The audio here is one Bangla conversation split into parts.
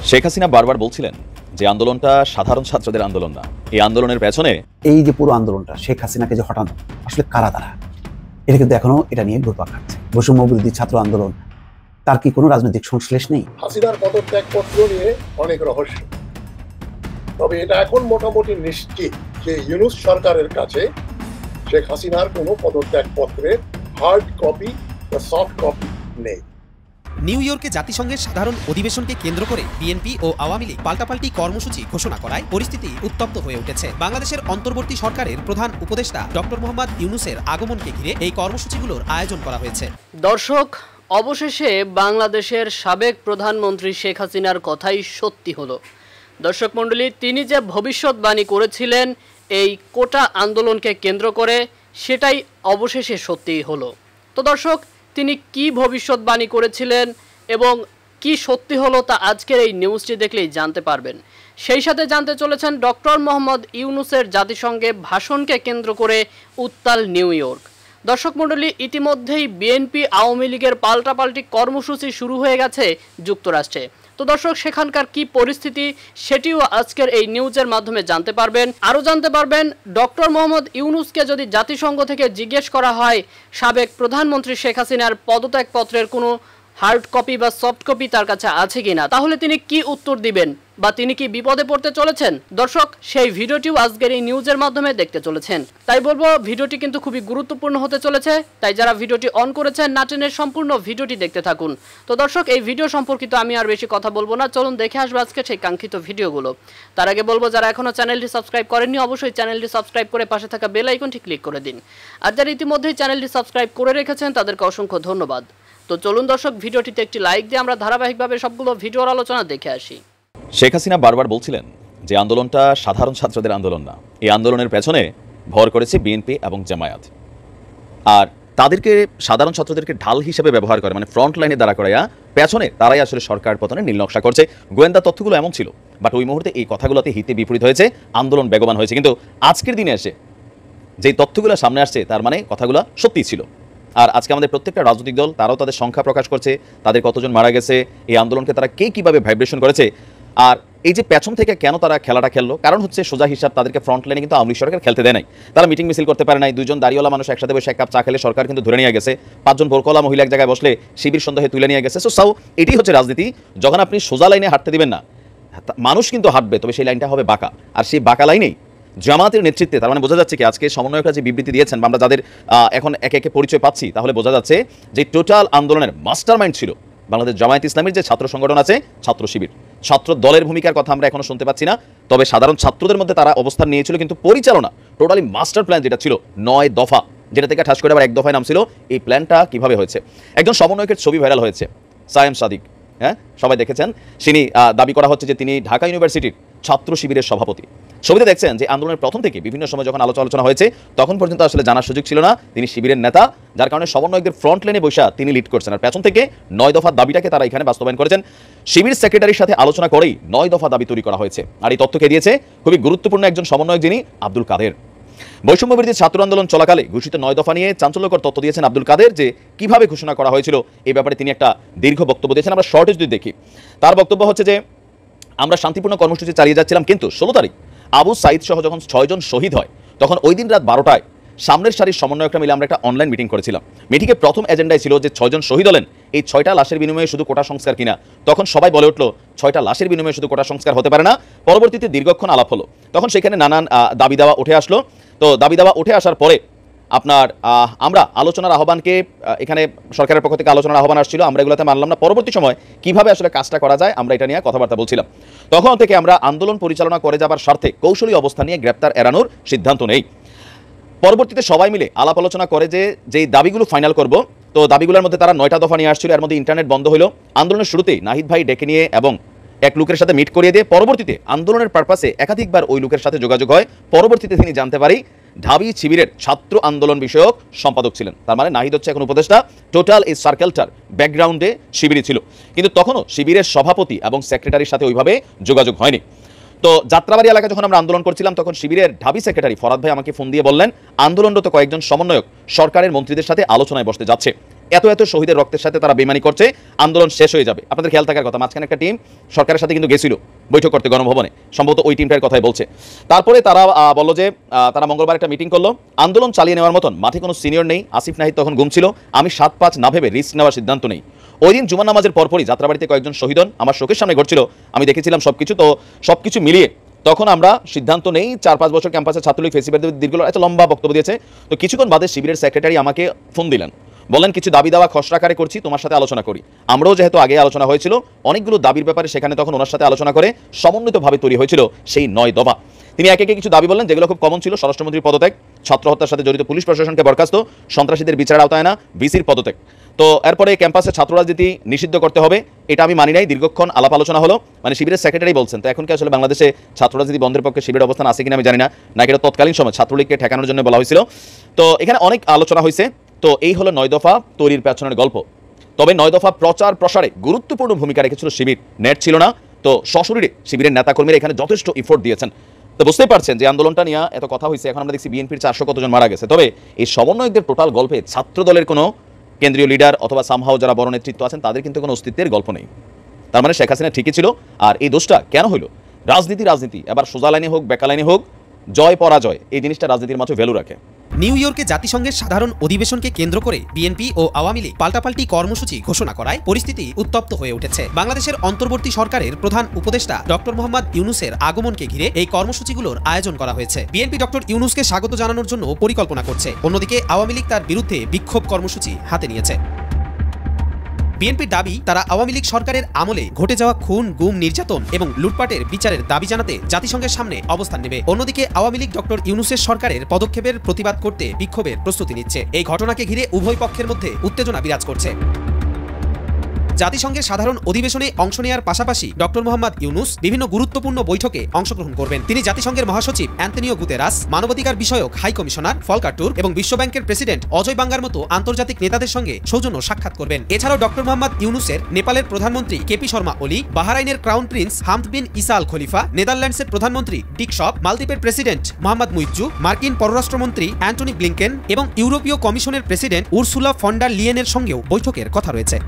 শেখ হাসিনা বারবার বলছিলেন যে আন্দোলনটা সাধারণ ছাত্রদের আন্দোলন না, এই আন্দোলনের পেছনে এই যে পুরো আন্দোলনটা শেখ হাসিনাকে যে হটানো আসলে কারা তারা, এটা কিন্তু এখনো এটা নিয়ে ঘুরপাক খাচ্ছে। বৈষম্য বিরোধী ছাত্র আন্দোলন, তার কি কোনো রাজনৈতিক সংশ্লেষ নেই? হাসিনার পদত্যাগপত্র নিয়ে অনেক রহস্য, তবে এটা এখন মোটামুটি নিশ্চিত যে ইউনূস সরকারের কাছে শেখ হাসিনার কোনো পদত্যাগপত্রের হার্ড কপি বা সফট কপি নেই। নিউ ইয়র্কে জাতিসংঘের সাধারণ অধিবেশনকে কেন্দ্র করে বিএনপি ও আওয়ামী লীগ পাল্টাপাল্টি কর্মসূচি ঘোষণা করায় পরিস্থিতি উত্তপ্ত হয়ে উঠেছে। বাংলাদেশের অন্তর্বর্তী সরকারের প্রধান উপদেষ্টা ডক্টর মোহাম্মদ ইউনূসের আগমনকে ঘিরে এই কর্মসূচিগুলোর আয়োজন করা হয়েছে। দর্শক, অবশেষে বাংলাদেশের সাবেক প্রধানমন্ত্রী শেখ হাসিনার কথাই সত্যি হলো। দর্শক মণ্ডলী, তিনি যে ভবিষ্যৎবাণী করেছিলেন এই কোটা আন্দোলনকে কেন্দ্র করে, সেটাই অবশেষে সত্যিই হলো। তো দর্শক, তিনি কি ভবিষ্যৎবাণী করেছিলেন এবং কি সত্যি হলো তা আজকের এই নিউজটি দেখলেই জানতে পারবেন। সেই সাথে জানতে চলেছেন ডক্টর মোহাম্মদ ইউনূসের জাতিসংঘে ভাষণকে কেন্দ্র করে উত্তাল নিউ ইয়র্ক। দর্শক মণ্ডলী, ইতিমধ্যেই বিএনপি আওয়ামী লীগের পাল্টাপাল্টি কর্মসূচি শুরু হয়ে গেছে যুক্তরাষ্ট্রে। তো দর্শক, সেখানকার কি পরিস্থিতি সেটিও আজকের এই নিউজের মাধ্যমে জানতে পারবেন। আরও জানতে পারবেন ডক্টর মোহাম্মদ ইউনূসকে যদি জাতিসংঘ থেকে জিজ্ঞেস করা হয় সাবেক প্রধানমন্ত্রী শেখ হাসিনার পদত্যাগপত্রের কোনো হার্ড কপি বা সফট কপি তার কাছে আছে কিনা, তাহলে তিনি কি উত্তর দিবেন বা তিনি কি বিপদে পড়তে চলেছেন। দর্শক, সেই ভিডিওটিও আজকের এই নিউজের মাধ্যমে দেখতে চলেছেন। তাই বলবো, ভিডিওটি কিন্তু খুবই গুরুত্বপূর্ণ হতে চলেছে, তাই যারা ভিডিওটি অন করেছেন না টেনে সম্পূর্ণ ভিডিওটি দেখতে থাকুন। তো দর্শক, এই ভিডিও সম্পর্কিত আমি আর বেশি কথা বলবো না, চলুন দেখে আসবো আজকে সেই কাঙ্ক্ষিত ভিডিওগুলো। তার আগে বলবো, যারা এখনো চ্যানেলটি সাবস্ক্রাইব করেননি অবশ্যই চ্যানেলটি সাবস্ক্রাইব করে পাশে থাকা বেল আইকনটি ক্লিক করে দিন। আর যারা ইতিমধ্যেই চ্যানেলটি সাবস্ক্রাইব করে রেখেছেন তাদেরকে অসংখ্য ধন্যবাদ। তো চলুন দর্শক, ভিডিওটিতে একটি লাইক দিয়ে আমরা ধারাবাহিকভাবে সবগুলো ভিডিওর আলোচনা দেখে আসি। শেখ হাসিনা বারবার বলছিলেন যে আন্দোলনটা সাধারণ ছাত্রদের আন্দোলন না, এই আন্দোলনের পেছনে ভর করেছে বিএনপি এবং জামায়াত। আর তাদেরকে সাধারণ ছাত্রদেরকে ঢাল হিসেবে ব্যবহার করে, মানে ফ্রন্ট লাইনে দাঁড়া করাইয়া পেছনে তারাই আসলে সরকার পতনের নীলনকশা করছে। গোয়েন্দা তথ্যগুলো এমন ছিল, বাট ওই মুহূর্তে এই কথাগুলোতে হিতে বিপরীত হয়েছে, আন্দোলন বেগবান হয়েছে। কিন্তু আজকের দিনে এসে যেই তথ্যগুলো সামনে আসছে তার মানে কথাগুলো সত্যি ছিল। আর আজকে আমাদের প্রত্যেকটা রাজনৈতিক দল তারাও তাদের সংখ্যা প্রকাশ করছে, তাদের কতজন মারা গেছে, এই আন্দোলনকে তারা কে কীভাবে ভাইব্রেশন করেছে। আর এই যে পেছন থেকে কেন তারা খেলাটা খেললো, কারণ হচ্ছে সোজা হিসাব, তাদেরকে ফ্রন্ট লাইনে কিন্তু আওয়ামী লীগ সরকার খেলতে দেয় নাই। তারা মিটিং মিছিল করতে পারে নাই। দুজন দাড়িওয়ালা মানুষ একসাথে বসে এক কাপ চা খেলে সরকার কিন্তু ধরে নিয়ে গেছে। 5 জন বোরকলা মহিলা এক জায়গায় বসলে শিবির সন্দেহে তুলে নিয়ে গেছে। সো এটাই হচ্ছে রাজনীতি। যখন আপনি সোজা লাইনে হাঁটতে দিবেন না, মানুষ কিন্তু হাঁটবে, তবে সেই লাইনটা হবে বাঁকা। আর সেই বাঁকা লাইনেই জামাতের নেতৃত্বে, তার মানে বোঝা যাচ্ছে কি আজকে সমন্বয়করা যে বিবৃতি দিয়েছেন বা আমরা যাদের এখন একে একে পরিচয় পাচ্ছি, তাহলে বোঝা যাচ্ছে যে টোটাল আন্দোলনের মাস্টার মাইন্ড ছিল বাংলাদেশ জামায়াত ইসলামীর যে ছাত্র সংগঠন আছে, ছাত্র শিবির। ছাত্র দলের ভূমিকার কথা আমরা এখনো শুনতে পাচ্ছি না, তবে সাধারণ ছাত্রদের মধ্যে তারা অবস্থান নিয়েছিল, কিন্তু পরিচালনা টোটালি মাস্টার প্ল্যান যেটা ছিল 9 দফা, যেটা থেকে ঠাস করে আবার 1 দফায় নাম ছিল, এই প্ল্যানটা কিভাবে হয়েছে। একজন সমন্বয়কের ছবি ভাইরাল হয়েছে, সায়েম সাদিক, হ্যাঁ সবাই দেখেছেন। তিনি দাবি করা হচ্ছে যে তিনি ঢাকা ইউনিভার্সিটির ছাত্র শিবিরের সভাপতি। ছবিতে দেখছেন যে আন্দোলনের প্রথম থেকে বিভিন্ন সময় যখন আলোচনা হয়েছে তখন পর্যন্ত আসলে জানার সুযোগ ছিল না তিনি শিবিরের নেতা, যার কারণে সমন্বয়কদের ফ্রন্ট লাইনে বসে তিনি লিড করছেন। আর পেছন থেকে 9 দফার দাবিটাকে তারা এখানে বাস্তবায়ন করেছেন। শিবির সেক্রেটারির সাথে আলোচনা করেই 9 দফা দাবি তৈরি করা হয়েছে। আর এই তথ্যকে দিয়েছে খুবই গুরুত্বপূর্ণ একজন সমন্বয়ক, যিনি আব্দুল কাদের। বৈষম্য বিরোধী ছাত্র আন্দোলন চলাকালে ঘোষিত 9 দফা নিয়ে চাঞ্চল্যকর তথ্য দিয়েছেন আব্দুল কাদের, যে কিভাবে ঘোষণা করা হয়েছিল এই ব্যাপারে তিনি একটা দীর্ঘ বক্তব্য দিয়েছেন। আমরা শর্টে যদি দেখি, তার বক্তব্য হচ্ছে যে আমরা শান্তিপূর্ণ কর্মসূচি চালিয়ে যাচ্ছিলাম, কিন্তু 16 তারিখ আবু সাইদ সহ যখন 6 জন শহীদ হয়, তখন ওই দিন রাত 12টায় সামনের সারির সমন্বয়করা মিলে আমরা একটা অনলাইন মিটিং করেছিলাম। মিটিংয়ে প্রথম এজেন্ডায় ছিল যে 6 জন শহীদ হলেন, এই 6টা লাশের বিনিময়ে শুধু কোটা সংস্কার কিনা। তখন সবাই বলে উঠলো 6টা লাশের বিনিময়ে শুধু কোটা সংস্কার হতে পারে না। পরবর্তীতে দীর্ঘক্ষণ আলাপ হলো, তখন সেখানে নানান দাবি দাওয়া উঠে আসলো। তো দাবি দাওয়া উঠে আসার পরে আপনার আমরা আলোচনার আহ্বানকে, এখানে সরকারের পক্ষ থেকে আলোচনার আহ্বান আসছিল, আমরা এগুলোতে মানলাম না। পরবর্তী সময় কিভাবে আসলে কাজটা করা যায় আমরা এটা নিয়ে কথাবার্তা বলছিলাম। তখন থেকে আমরা আন্দোলন পরিচালনা করে যাবার স্বার্থে কৌশলী অবস্থা নিয়ে গ্রেপ্তার এড়ানোর সিদ্ধান্ত নেই। পরবর্তীতে সবাই মিলে আলাপ আলোচনা করে যে যেই দাবিগুলো ফাইনাল করব, তো দাবিগুলোর মধ্যে তারা 9টা দফা নিয়ে আসছিল। এর মধ্যে ইন্টারনেট বন্ধ হলো। আন্দোলনের শুরুতেই নাহিদ ভাই ডেকে নিয়ে এবং এক লোকের সাথে মিট করিয়ে দিয়ে পরবর্তীতে আন্দোলনের পারপাসে একাধিকবার ওই লোকের সাথে যোগাযোগ হয়। পরবর্তীতে তিনি জানতে পারি ঢাবি শিবিরের ছাত্র আন্দোলন বিষয়ক সম্পাদক ছিলেন। তার মানে নাহিদ হচ্ছে এখন উপদেষ্টা, টোটাল এই সার্কেলটার ব্যাকগ্রাউন্ডে শিবিরই ছিল, কিন্তু তখনও শিবিরের সভাপতি এবং সেক্রেটারির সাথে ওইভাবে যোগাযোগ হয়নি। তো যাত্রাবাড়ি এলাকায় যখন আমরা আন্দোলন করছিলাম, তখন শিবিরের ঢাবি সেক্রেটারি ফরাদ ভাই আমাকে ফোন দিয়ে বললেন আন্দোলনরত কয়েকজন সমন্বয়ক সরকারের মন্ত্রীদের সাথে আলোচনায় বসতে যাচ্ছে। এত এত শহীদের রক্তের সাথে তারা বেইমানি করছে, আন্দোলন শেষ হয়ে যাবে। আপনাদের খেয়াল থাকার কথা, মাঝখানে একটা টিম সরকারের সাথে কিন্তু গেছিল বৈঠক করতে গণভবনে, সম্ভবত ওই টিমটার কথাই বলছে। তারপরে তারা বললো যে তারা মঙ্গলবার একটা মিটিং করলো, আন্দোলন চালিয়ে নেওয়ার মতন মাঠে কোনো সিনিয়র নেই, আসিফ নাহিদ তখন ঘুম ছিল, আমি 7-5 না ভেবে রিস্ক নেওয়ার সিদ্ধান্ত নেই। ওই দিন জুমার নামাজের পরপরই যাত্রাবাড়িতে কয়েকজন শহীদ হন, আমার চোখের সামনে ঘটছিল, আমি দেখেছিলাম সবকিছু। তো সবকিছু মিলিয়ে তখন আমরা সিদ্ধান্ত নেই 4-5 বছর ক্যাম্পাসে ছাত্রলীগ ফেসিবাদের দীর্ঘ একটা লম্বা বক্তব্য দিয়েছে। তো কিছুক্ষণ বাদে শিবিরের সেক্রেটারি আমাকে ফোন দিলেন, বললেন কিছু দাবি দাওয়া খসড়াকারে করছি, তোমার সাথে আলোচনা করি। আমরাও যেহেতু আগে আলোচনা হয়েছিল অনেকগুলো দাবির ব্যাপারে, সেখানে তখন ওনার সাথে আলোচনা করে সমন্বিতভাবে তৈরি হয়েছিল সেই 9 দফা। তিনি একে একে কিছু দাবি বললেন যেগুলো খুব কমন ছিল: স্বরাষ্ট্রমন্ত্রীর পদত্যাগ, ছাত্র হত্যার সাথে জড়িত পুলিশ প্রশাসনকে বরখাস্ত, সন্ত্রাসীদের বিচারের আওতায় আনা, ভিসির পদত্যাগ। তো এরপরে ক্যাম্পাসে ছাত্র রাজনীতি নিষিদ্ধ করতে হবে, এটা আমি মানি নাই। দীর্ঘক্ষণ আলাপ আলোচনা হলো, মানে শিবিরের সেক্রেটারি বলছেন। তো এখন কি আসলে বাংলাদেশে ছাত্র রাজনীতি বন্ধের পক্ষে শিবিরের অবস্থান আছে কিনা আমি জানি না, নাকি এটা তৎকালীন সময় ছাত্রলীগকে ঠেকানোর জন্য বলা হয়েছিল। তো এখানে অনেক আলোচনা হয়েছে। তো এই হলো 9 দফা তৈরির পেছনের গল্প। তবে 9 দফা প্রচার প্রসারে গুরুত্বপূর্ণ ভূমিকা রেখেছিল শিবির, নেট ছিল না। তো সশরীরে শিবিরের নেতাকর্মীরা এখানে যথেষ্ট এফোর্ট দিয়েছেন। তো বুঝতেই পারছেন যে আন্দোলনটা নিয়ে এত কথা হয়েছে, এখন আমরা দেখছি বিএনপির 400 কতজন মারা গেছে। তবে এই সমন্বয়কদের টোটাল গল্পে ছাত্র দলের কোনো কেন্দ্রীয় লিডার অথবা সামহাও যারা বড় নেতৃত্ব আছেন তাদের কিন্তু কোনো অস্তিত্বের গল্প নেই। তার মানে শেখ হাসিনা ঠিকই ছিল। আর এই দোষটা কেন হইল? রাজনীতি এবার সোজা লাইনে হোক বেকা লাইনে হোক, জয় পরাজয় এই জিনিসটা রাজনীতির মাঝে ভ্যালু রাখে। নিউ ইয়র্কে জাতিসংঘের সাধারণ অধিবেশনকে কেন্দ্র করে বিএনপি ও আওয়ামী লীগ পাল্টাপাল্টি কর্মসূচি ঘোষণা করায় পরিস্থিতি উত্তপ্ত হয়ে উঠেছে। বাংলাদেশের অন্তর্বর্তী সরকারের প্রধান উপদেষ্টা ডক্টর মোহাম্মদ ইউনূসের আগমনকে ঘিরে এই কর্মসূচিগুলোর আয়োজন করা হয়েছে। বিএনপি ডক্টর ইউনূসকে স্বাগত জানানোর জন্য পরিকল্পনা করছে, অন্যদিকে আওয়ামী লীগ তার বিরুদ্ধে বিক্ষোভ কর্মসূচি হাতে নিয়েছে। বিএনপির দাবি, তারা আওয়ামী লীগ সরকারের আমলে ঘটে যাওয়া খুন, গুম, নির্যাতন এবং লুটপাটের বিচারের দাবি জানাতে জাতিসংঘের সামনে অবস্থান নেবে। অন্যদিকে আওয়ামী লীগ ডক্টর ইউনূসের সরকারের পদক্ষেপের প্রতিবাদ করতে বিক্ষোভের প্রস্তুতি নিচ্ছে। এই ঘটনাকে ঘিরে উভয় পক্ষের মধ্যে উত্তেজনা বিরাজ করছে। জাতিসংঘের সাধারণ অধিবেশনে অংশ নেওয়ার পাশাপাশি ডক্টর মোহাম্মদ ইউনূস বিভিন্ন গুরুত্বপূর্ণ বৈঠকে অংশগ্রহণ করবেন। তিনি জাতিসংঘের মহাসচিব অ্যান্তনিও গুতেরাস, মানবাধিকার বিষয়ক হাই কমিশনার ফলকার টুর এবং বিশ্বব্যাংকের প্রেসিডেন্ট অজয় বাঙ্গার মতো আন্তর্জাতিক নেতাদের সঙ্গে সৌজন্য সাক্ষাৎ করবেন। এছাড়াও ডক্টর মোহাম্মদ ইউনূসের নেপালের প্রধানমন্ত্রী কেপি শর্মা ওলি, বাহরাইনের ক্রাউন প্রিন্স হামদ বিন ইসা আল খলিফা, নেদারল্যান্ডসের প্রধানমন্ত্রী ডিক শপ, মালদ্বীপের প্রেসিডেন্ট মোহাম্মদ মুইজ্জু, মার্কিন পররাষ্ট্রমন্ত্রী অ্যান্টনি ব্লিংকেন এবং ইউরোপীয় কমিশনের প্রেসিডেন্ট উরসুলা ফন ডার লিয়েনের সঙ্গেও বৈঠকের কথা রয়েছে।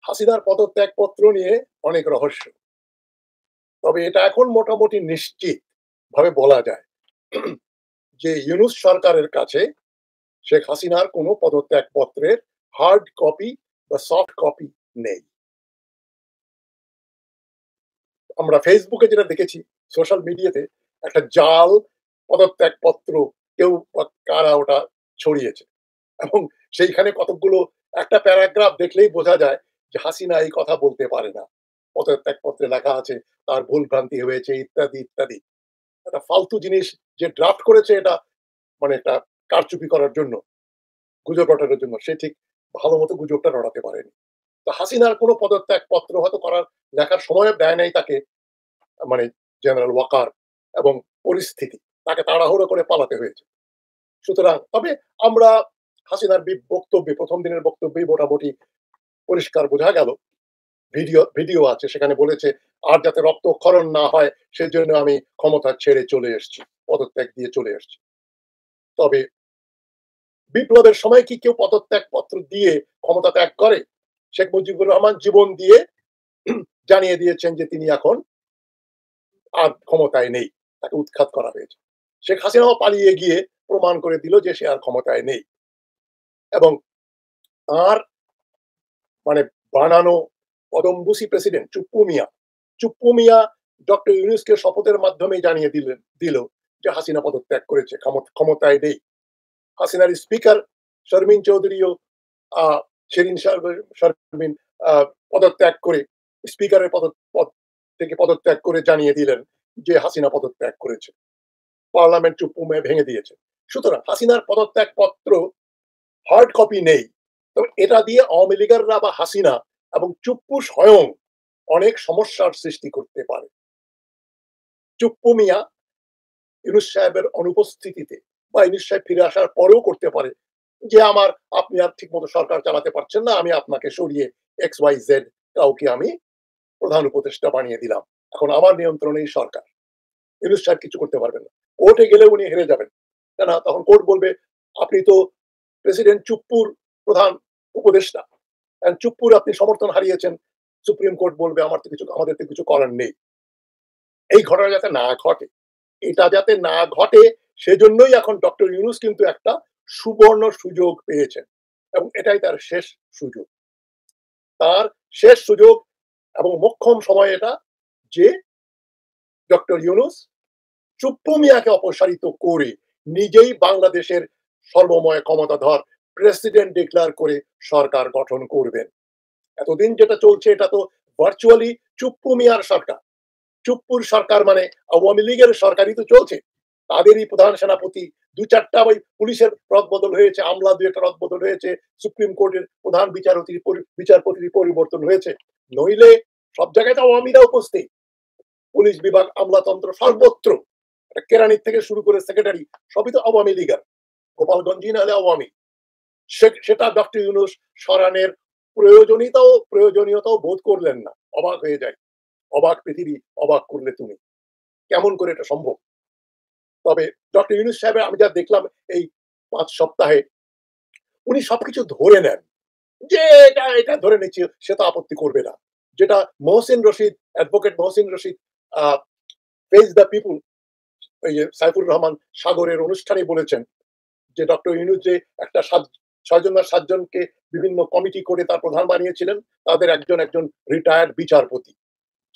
হাসিনার পদত্যাগপত্র নিয়ে অনেক রহস্য, তবে এটা এখন মোটামুটি নিশ্চিত ভাবে বলা যায় যে ইউনূস সরকারের কাছে শেখ হাসিনার কোনো পদত্যাগপত্রের হার্ড কপি বা সফট কপি নেই। আমরা ফেসবুকে যেটা দেখেছি, সোশ্যাল মিডিয়াতে একটা জাল পদত্যাগপত্র কেউ কারা ওটা ছড়িয়েছে, এবং সেইখানে কতগুলো একটা প্যারাগ্রাফ দেখলেই বোঝা যায় যে হাসিনা এই কথা বলতে পারে না। পদত্যাগপত্রে লেখা আছে তার ভুল ভ্রান্তি হয়েছে ইত্যাদি ইত্যাদি। একটা ফালতু জিনিস যে ড্রাফট করেছে, এটা মানে একটা কারচুপি করার জন্য, গুজব রটানোর জন্য, সে ঠিক ভালো মতো গুজবটা রটাতে পারেনি। তো হাসিনার কোনো পদত্যাগপত্র হয়তো করার লেখার সময় দেয় নাই তাকে, মানে জেনারেল ওয়াকার, এবং পরিস্থিতি তাকে তাড়াহুড়ো করে পালাতে হয়েছে। সুতরাং তবে আমরা হাসিনার বক্তব্যে, প্রথম দিনের বক্তব্যেই মোটামুটি পরিষ্কার বোঝা গেল, ভিডিও আছে, সেখানে বলেছে আর যাতে রক্তক্ষরণ না হয় সেজন্য আমি ক্ষমতা ছেড়ে চলে এসেছি, পদত্যাগ দিয়ে চলে এসেছি। তবে বিপ্লবের সময় কি কেউ পদত্যাগপত্র দিয়ে ক্ষমতা ত্যাগ করে? শেখ মুজিবুর রহমান জীবন দিয়ে জানিয়ে দিয়েছেন যে তিনি এখন আর ক্ষমতায় নেই, তাকে উৎখাত করা হয়েছে। শেখ হাসিনাও পালিয়ে গিয়ে প্রমাণ করে দিল যে সে আর ক্ষমতায় নেই, এবং তার মানে বানানো কদমবুসি প্রেসিডেন্ট চুপ্পু মিয়া ডক্টর ইউনূসকে শপথের মাধ্যমে জানিয়ে দিল যে হাসিনা পদত্যাগ করেছে, ক্ষমতায় নেই। হাসিনার স্পিকার শর্মিন চৌধুরীও শিরিন শারমিন পদত্যাগ করে, স্পিকারের পদ থেকে পদত্যাগ করে জানিয়ে দিলেন যে হাসিনা পদত্যাগ করেছে। পার্লামেন্ট চুপ্পু মিয়া ভেঙে দিয়েছে। সুতরাং হাসিনার পদত্যাগ পত্র হার্ড কপি নেই। তবে এটা দিয়ে আওয়ামী লীগাররা বা হাসিনা এবং চুপ্পু স্বয়ং অনেক সমস্যার সৃষ্টি করতে পারে। চুপ্পু মিয়া ইউনূস সাহেবের অনুপস্থিতিতে বা ইউনূস সাহেব ফিরে আসার পরেও করতে পারে যে আপনি আর ঠিক মতো সরকার চালাতে পারছেন না, আমি আপনাকে সরিয়ে XYZ কাউকে আমি প্রধান উপদেষ্টা বানিয়ে দিলাম, এখন আমার নিয়ন্ত্রণেই সরকার। ইউনূস সাহেব কিছু করতে পারবেন না। কোর্টে গেলে উনি হেরে যাবেন, কেন? তখন কোর্ট বলবে আপনি তো প্রেসিডেন্ট চুপ্পুর প্রধান উপদেষ্টা, চুপ্পুর আপনি সমর্থন হারিয়েছেন, সুপ্রিম কোর্ট বলবে আমাদের তো কিছু করার নেই। এই ঘটনা যাতে না ঘটে, এটা যাতে না ঘটে, সেজন্যই এখন ডক্টর ইউনূস কিন্তু একটা সুবর্ণ সুযোগ পেয়েছেন, এবং এটাই তার শেষ সুযোগ। তার শেষ সুযোগ এবং মোক্ষম সময় এটা, যে ডক্টর ইউনূস চুপ্পু মিয়াকে অপসারিত করে নিজেই বাংলাদেশের সর্বময় ক্ষমতাধর প্রেসিডেন্ট ডিক্লেয়ার করে সরকার গঠন করবেন। এতদিন যেটা চলছে এটা তো ভার্চুয়ালি চুপ্পু মিয়ার সরকার। চুপ্পুর সরকার মানে আওয়ামী লীগের সরকারই তো চলছে। তাদেরই প্রধান সেনাপতি, 2-4টা ওই পুলিশের রদবদল হয়েছে, আমলা 2-একটা রদবদল হয়েছে, সুপ্রিম কোর্টের প্রধান বিচারপতির পরিবর্তন হয়েছে, নইলে সব জায়গায় তো আওয়ামীরা উপস্থিত। পুলিশ বিভাগ, আমলাতন্ত্র সর্বত্র, কেরানির থেকে শুরু করে সেক্রেটারি সবই তো আওয়ামী লীগের। গোপালগঞ্জই না হলে আওয়ামী। সেটা ডক্টর ইউনূস সরানের প্রয়োজনীয়তাও বোধ করলেন না। অবাক হয়ে যায়। অবাক পৃথিবী, অবাক করলে তুমি। কেমন করে এটা সম্ভব? তবে ডক্টর ইউনূস সাহেবের আমি যা দেখলাম এই 5 সপ্তাহে, উনি সবকিছু ধরে নেন, যে এটা ধরে নিচ্ছি, সে তো আপত্তি করবে না। যেটা advocate Mohsin Rashid face the people, Saifur Rahman সাগরের অনুষ্ঠানে বলেছেন যে ডক্টর ইউনূস যে একটা 6 জনকে বিভিন্ন কমিটি করে তার প্রধান বানিয়েছিলেন, তাদের একজন রিটায়ার্ড বিচারপতি।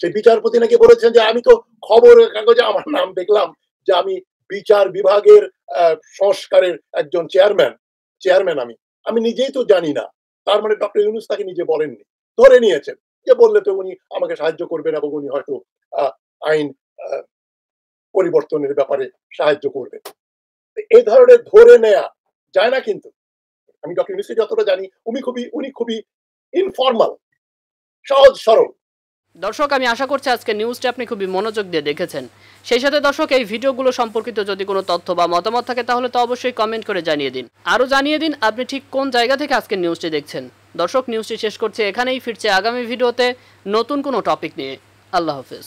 সেই বিচারপতি নাকি বলেছেন যে আমি তো খবরের কাগজে আমার নাম দেখলাম যে আমি বিচার বিভাগের সংস্কারের একজন চেয়ারম্যান আমি নিজেই তো জানি না। তার মানে ডক্টর ইউনূস তাকে নিজে বলেননি, ধরে নিয়েছেন যে বললে তো উনি আমাকে সাহায্য করবেন এবং উনি হয়তো আইন পরিবর্তনের ব্যাপারে সাহায্য করবেন। এই ধরনের ধরে নেয়া যায় না। কিন্তু আমি ডক্টর ইউনূসকে যতটা জানি উনি খুবই ইনফর্মাল, সহজ সরল। দর্শক, আমি আশা করছি আজকে নিউজটা আপনি খুবই মনোযোগ দিয়ে দেখেছেন। সেই সাথে দর্শক, এই ভিডিওগুলো সম্পর্কিত যদি কোনো তথ্য বা মতামত থাকে তাহলে তো অবশ্যই কমেন্ট করে জানিয়ে দিন। আরও জানিয়ে দিন আপনি ঠিক কোন জায়গা থেকে আজকে নিউজটি দেখছেন। দর্শক, নিউজটি শেষ করছি এখানেই, ফিরছে আগামী ভিডিওতে নতুন কোনো টপিক নিয়ে। আল্লাহ হাফেজ।